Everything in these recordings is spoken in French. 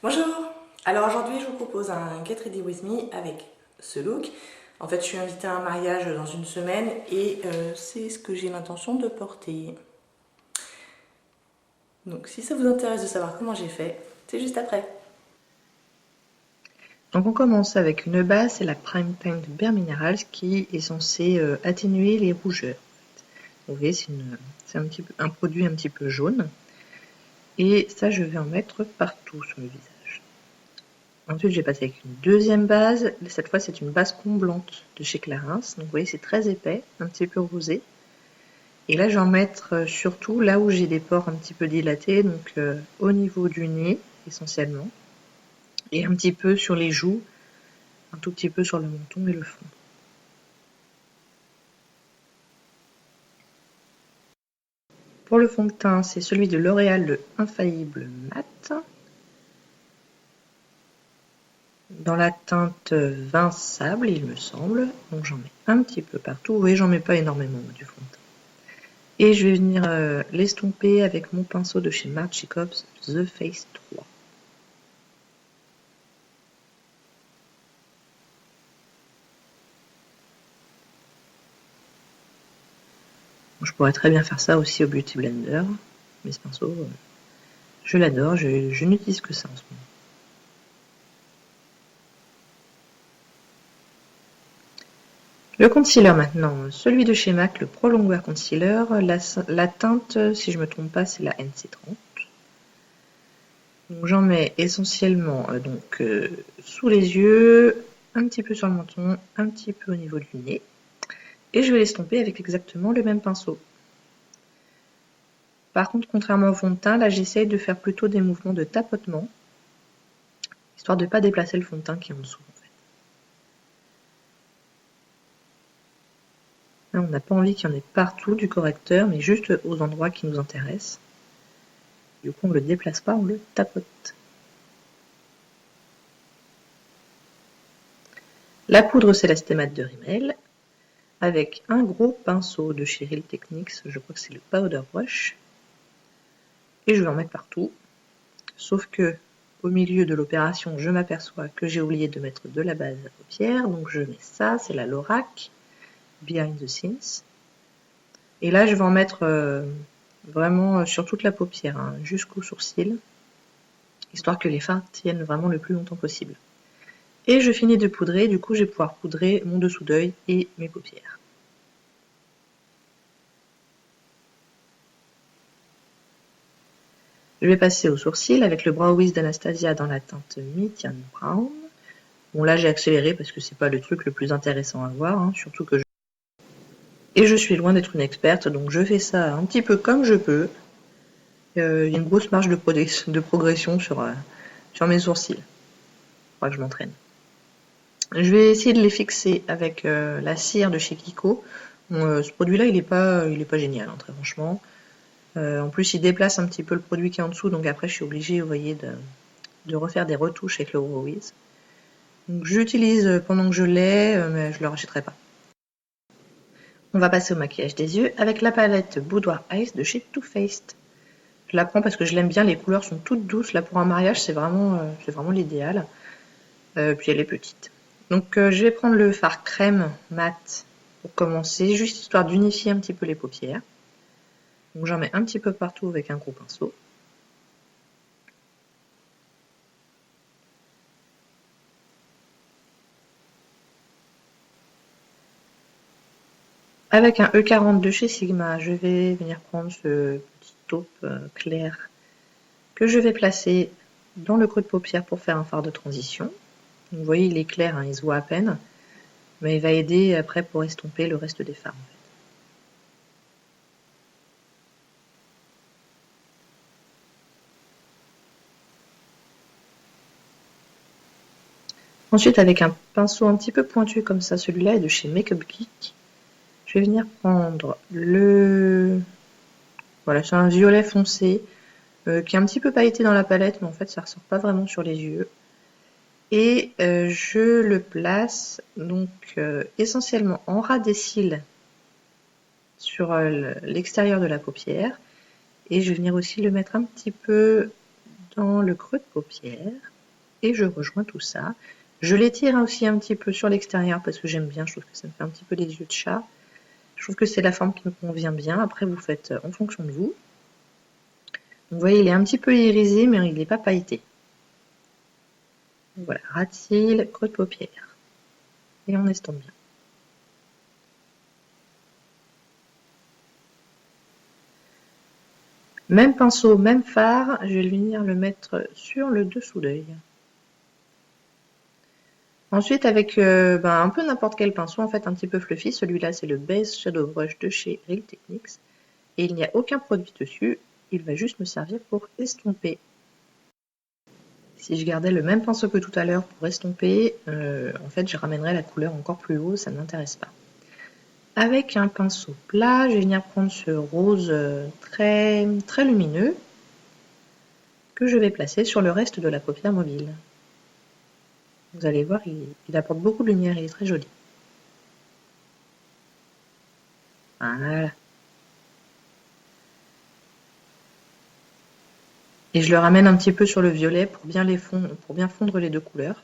Bonjour. Alors aujourd'hui je vous propose un Get Ready With Me avec ce look. En fait je suis invitée à un mariage dans une semaine et c'est ce que j'ai l'intention de porter. Donc si ça vous intéresse de savoir comment j'ai fait, c'est juste après. Donc on commence avec une base, c'est la Prime Paint de Bare Minerals qui est censée atténuer les rougeurs. Vous voyez, c'est un produit un petit peu jaune. Et ça, je vais en mettre partout sur le visage. Ensuite, j'ai passé avec une deuxième base. Cette fois, c'est une base comblante de chez Clarins. Donc vous voyez, c'est très épais, un petit peu rosé. Et là, je vais en mettre surtout là où j'ai des pores un petit peu dilatés, donc au niveau du nez, essentiellement. Et un petit peu sur les joues, un tout petit peu sur le menton et le front. Pour le fond de teint, c'est celui de L'Oréal, le Infaillible Mat, dans la teinte vin sable, il me semble. Donc j'en mets un petit peu partout. Vous voyez, j'en mets pas énormément du fond de teint. Et je vais venir l'estomper avec mon pinceau de chez Marc Jacobs, The Face 3. Je pourrais très bien faire ça aussi au Beauty Blender, mais ce pinceau, je l'adore, je n'utilise que ça en ce moment. Le concealer maintenant, celui de chez MAC, le Pro Longwear Concealer, la teinte, si je ne me trompe pas, c'est la NC30. Donc j'en mets essentiellement sous les yeux, un petit peu sur le menton, un petit peu au niveau du nez. Et je vais l'estomper avec exactement le même pinceau. Par contre, contrairement au fond de teint, là j'essaye de faire plutôt des mouvements de tapotement, histoire de ne pas déplacer le fond de teint qui est en dessous. Là, on n'a pas envie qu'il y en ait partout du correcteur, mais juste aux endroits qui nous intéressent. Du coup, on ne le déplace pas, on le tapote. La poudre Céleste Mat de Rimmel, avec un gros pinceau de chez Real Techniques, je crois que c'est le Powder Brush. Et je vais en mettre partout. Sauf que au milieu de l'opération, je m'aperçois que j'ai oublié de mettre de la base à paupières. Donc je mets ça, c'est la Lorac Behind the Scenes. Et là, je vais en mettre vraiment sur toute la paupière, hein, jusqu'au sourcil, histoire que les fards tiennent vraiment le plus longtemps possible. Et je finis de poudrer, du coup je vais pouvoir poudrer mon dessous d'œil et mes paupières. Je vais passer au sourcil avec le Brow Wiz d'Anastasia dans la teinte Medium Brown. Bon là j'ai accéléré parce que c'est pas le truc le plus intéressant à voir, hein, surtout que Et je suis loin d'être une experte, donc je fais ça un petit peu comme je peux. Il y a une grosse marge de progression sur mes sourcils. Il faudra que je m'entraîne. Je vais essayer de les fixer avec la cire de chez Kiko. Bon, ce produit-là, il est pas génial, hein, très franchement. En plus, il déplace un petit peu le produit qui est en dessous, donc après, je suis obligée, vous voyez, de refaire des retouches avec le Brow Wiz. Donc, j'utilise pendant que je l'ai, mais je le rachèterai pas. On va passer au maquillage des yeux avec la palette Boudoir Ice de chez Too Faced. Je la prends parce que je l'aime bien, les couleurs sont toutes douces. Là, pour un mariage, c'est vraiment l'idéal. Puis elle est petite. Donc, je vais prendre le fard crème mat pour commencer, juste histoire d'unifier un petit peu les paupières. Donc, j'en mets un petit peu partout avec un gros pinceau. Avec un E40 de chez Sigma, je vais venir prendre ce petit taupe clair que je vais placer dans le creux de paupière pour faire un fard de transition. Donc, vous voyez, il est clair, hein, il se voit à peine, mais il va aider après pour estomper le reste des fards. Ensuite, avec un pinceau un petit peu pointu comme ça, celui-là est de chez Makeup Geek, je vais venir prendre Voilà, c'est un violet foncé qui est un petit peu pailleté dans la palette, mais en fait ça ressort pas vraiment sur les yeux. Et je le place donc essentiellement en ras des cils sur l'extérieur de la paupière. Et je vais venir aussi le mettre un petit peu dans le creux de paupière et je rejoins tout ça. Je l'étire aussi un petit peu sur l'extérieur parce que j'aime bien, je trouve que ça me fait un petit peu les yeux de chat. Je trouve que c'est la forme qui me convient bien. Après, vous faites en fonction de vous. Vous voyez, il est un petit peu irisé, mais il n'est pas pailleté. Voilà, ras de cils, creux de paupière. Et on estompe bien. Même pinceau, même fard, je vais venir le mettre sur le dessous d'œil. Ensuite, avec un peu n'importe quel pinceau, en fait un petit peu fluffy, celui-là c'est le Base Shadow Brush de chez Real Techniques. Et il n'y a aucun produit dessus, il va juste me servir pour estomper. Si je gardais le même pinceau que tout à l'heure pour estomper, en fait je ramènerais la couleur encore plus haut, ça ne m'intéresse pas. Avec un pinceau plat, je vais venir prendre ce rose très, très lumineux que je vais placer sur le reste de la paupière mobile. Vous allez voir, il apporte beaucoup de lumière, il est très joli. Voilà. Et je le ramène un petit peu sur le violet pour bien fondre les deux couleurs.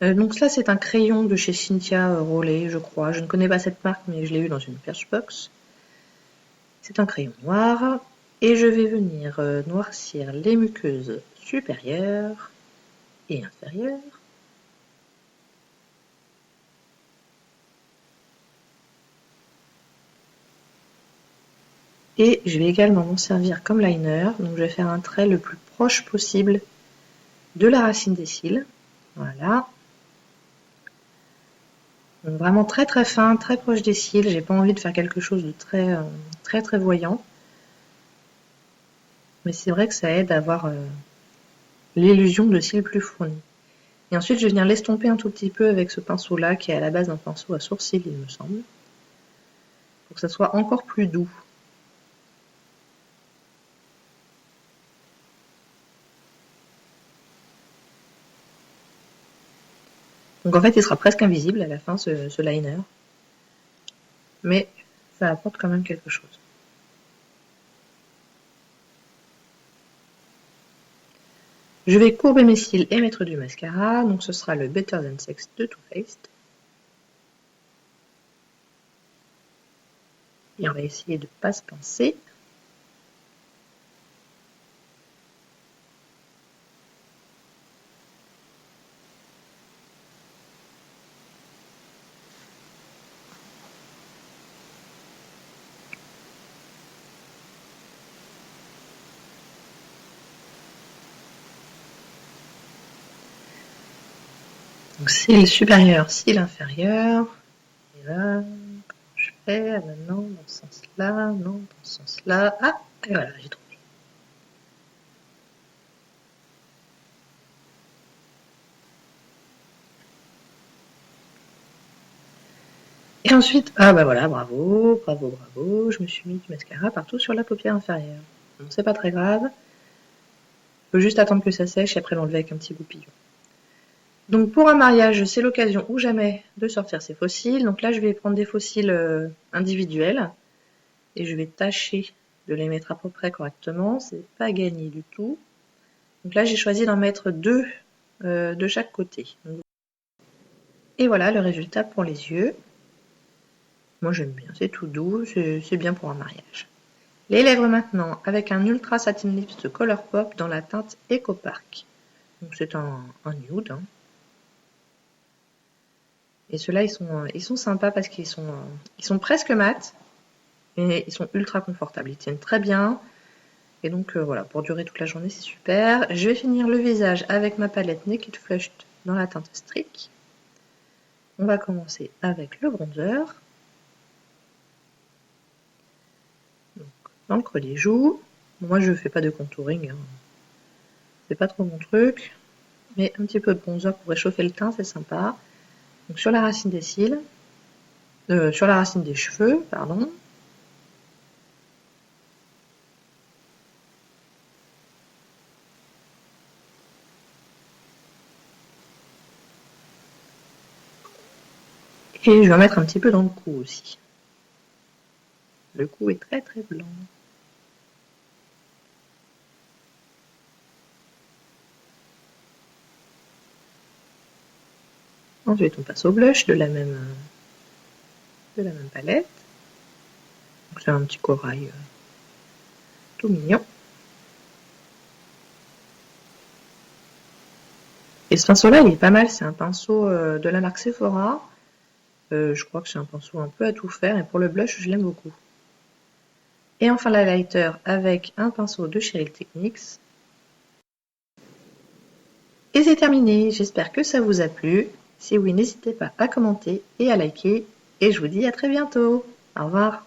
Donc ça, c'est un crayon de chez Cynthia Rowley, je crois. Je ne connais pas cette marque, mais je l'ai eu dans une Birchbox. C'est un crayon noir. Et je vais venir noircir les muqueuses supérieures et inférieures. Et je vais également m'en servir comme liner. Donc je vais faire un trait le plus proche possible de la racine des cils. Voilà. Donc vraiment très très fin, très proche des cils. J'ai pas envie de faire quelque chose de très très très voyant. Mais c'est vrai que ça aide à avoir l'illusion de cils plus fournis. Et ensuite, je vais venir l'estomper un tout petit peu avec ce pinceau-là, qui est à la base un pinceau à sourcils, il me semble, pour que ça soit encore plus doux. Donc en fait, il sera presque invisible à la fin, ce liner. Mais ça apporte quand même quelque chose. Je vais courber mes cils et mettre du mascara, donc ce sera le Better Than Sex de Too Faced. Et on va essayer de ne pas se pincer. Donc cils supérieur, cils inférieur. Et là, comment je fais? Ah ben non, dans ce sens-là, non, dans ce sens-là. Ah, et voilà, j'ai trouvé. Et ensuite, ah bah voilà, bravo, bravo, bravo, je me suis mis du mascara partout sur la paupière inférieure. Bon, c'est pas très grave. Faut juste attendre que ça sèche et après l'enlever avec un petit goupillon. Donc pour un mariage, c'est l'occasion ou jamais de sortir ses faux cils. Donc là, je vais prendre des faux cils individuels et je vais tâcher de les mettre à peu près correctement. C'est pas gagné du tout. Donc là, j'ai choisi d'en mettre deux de chaque côté. Et voilà le résultat pour les yeux. Moi, j'aime bien, c'est tout doux, c'est bien pour un mariage. Les lèvres maintenant, avec un Ultra Satin Lips de Colourpop dans la teinte Eco Park. Donc c'est un nude. Hein. Et ceux-là, ils sont sympas parce qu'ils sont presque mat, mais ils sont ultra confortables. Ils tiennent très bien. Et donc voilà, pour durer toute la journée, c'est super. Je vais finir le visage avec ma palette Naked Flushed dans la teinte Streak. On va commencer avec le bronzer. Donc, dans le creux des joues. Moi, je fais pas de contouring. Hein. C'est pas trop mon truc. Mais un petit peu de bronzer pour réchauffer le teint, c'est sympa. Donc sur la racine des cils, sur la racine des cheveux, pardon. Et je vais en mettre un petit peu dans le cou aussi. Le cou est très très blanc. Ensuite, on passe au blush de la même palette. Donc, c'est un petit corail tout mignon. Et ce pinceau-là, il est pas mal. C'est un pinceau de la marque Sephora. Je crois que c'est un pinceau un peu à tout faire. Et pour le blush, je l'aime beaucoup. Et enfin, l'highlighter avec un pinceau de Cheryl Techniques. Et c'est terminé. J'espère que ça vous a plu. Si oui, n'hésitez pas à commenter et à liker. Et je vous dis à très bientôt. Au revoir.